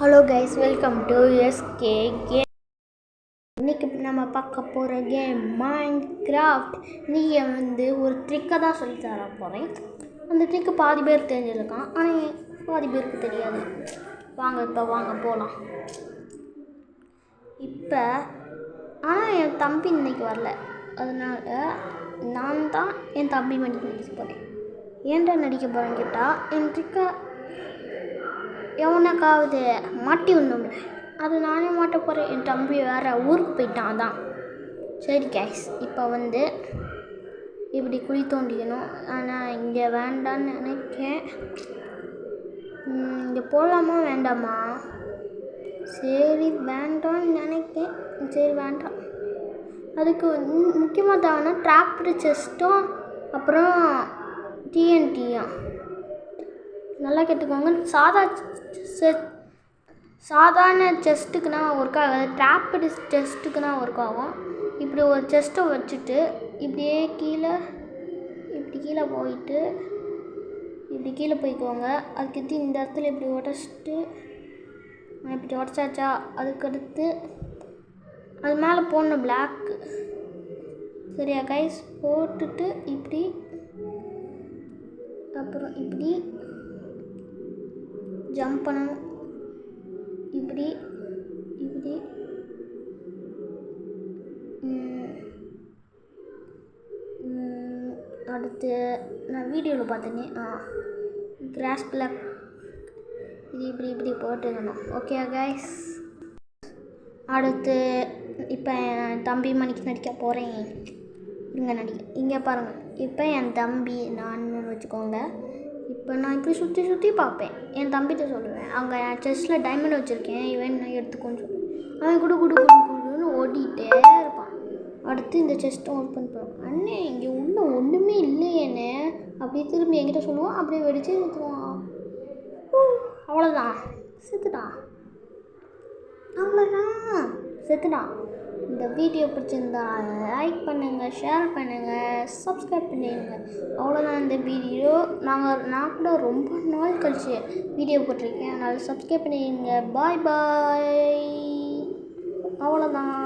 Hello guys, welcome to SK game. இன்றைக்கி நம்ம பார்க்க போகிற கேம் மைன்கிராஃப்ட். இன்றைக்கி ஒரு ட்ரிக்கை தான் சொல்லி தர போகிறேன். அந்த ட்ரிக்கு பாதி பேர் தெரிஞ்சிருக்கான், ஆனால் பாதி பேருக்கு தெரியாது. வாங்க போகலாம். ஆனால் என் தம்பி இன்றைக்கி வரல, அதனால் நான் தான் என் தம்பி நடிக்க போகிறேன். ஏன்டா நடிக்க போகிறேன்னு கேட்டால், என் ட்ரிக்கை எவனுக்காவது மாட்டி விடணும்ல, அது நானே மாட்ட போகிறேன். என் தம்பி வேறு ஊருக்கு போயிட்டான் தான். சரி கைஸ், இப்போ இப்படி குழி தோண்டிக்கணும். ஆனால் இங்கே வேண்டான்னு நினைக்கிறேன். இங்கே போகலாமா வேண்டாமா? சரி வேண்டான்னு நினைக்கிறேன். சரி வேண்டாம். அதுக்கு முக்கியமாக தேவைன்னா ட்ராப்டு செஸ்ட்டும் அப்புறம் டிஎன்டியும். நல்லா கேட்டுக்கோங்க. சாதாரண செஸ்ட்டுக்குனா ஒர்க் ஆகாது, ட்ராப்டு செஸ்ட்டுக்குனா ஒர்க் ஆகும். இப்படி ஒரு செஸ்ட்டை வச்சுட்டு இப்படியே கீழே போயிட்டு இப்படி கீழே போய்க்கோங்க. அதுக்கடுத்து இந்த இடத்துல இப்படி உடச்சிட்டு இப்படி உடச்சாச்சா, அதுக்கடுத்து அது மேலே போடணும் பிளாக்கு. சரியா கைஸ்? போட்டுட்டு இப்படி அப்புறம் இப்படி ஜம்ப் பண்ணணும். இப்படி அடுத்து நான் வீடியோவில் பார்த்தேனே, கிராஸ் பிளாக் இது இப்படி போட்டுக்கணும். ஓகே கைஸ், அடுத்து இப்போ என் தம்பி மணிக்கு நடிக்க போகிறேன். இங்கே பாருங்கள். இப்போ என் தம்பி நான் வச்சுக்கோங்க. இப்போ நான் இப்படி சுற்றி பார்ப்பேன். என் தம்பிகிட்ட சொல்லுவேன், அங்கே என் செஸ்ட்டில் டைமண்ட் வச்சுருக்கேன், இவன் நான் எடுத்துக்கோன்னு சொல்லுவேன். அவன் குடுன்னு ஓடிட்டே இருப்பான். அடுத்து இந்த செஸ்ட்டை ஓப்பன் பண்ணுவான். அண்ணே இங்கே உள்ள ஒன்றுமே இல்லையேண்ணே அப்படியே திரும்பி என்கிட்ட சொல்லுவான். அப்படியே வெடித்து செத்துவான். அவ்வளோதான், செத்துட்டான். இந்த வீடியோ பிடிச்சிருந்தா லைக் பண்ணுங்கள், ஷேர் பண்ணுங்கள், சப்ஸ்கிரைப் பண்ணிடுங்க. அவ்வளோதான் இந்த வீடியோ. நான் கூட ரொம்ப நாள் கழிச்சு வீடியோ போட்டிருக்கேன், அதனால் சப்ஸ்கிரைப் பண்ணிடுங்க. பாய். அவ்வளோதான்.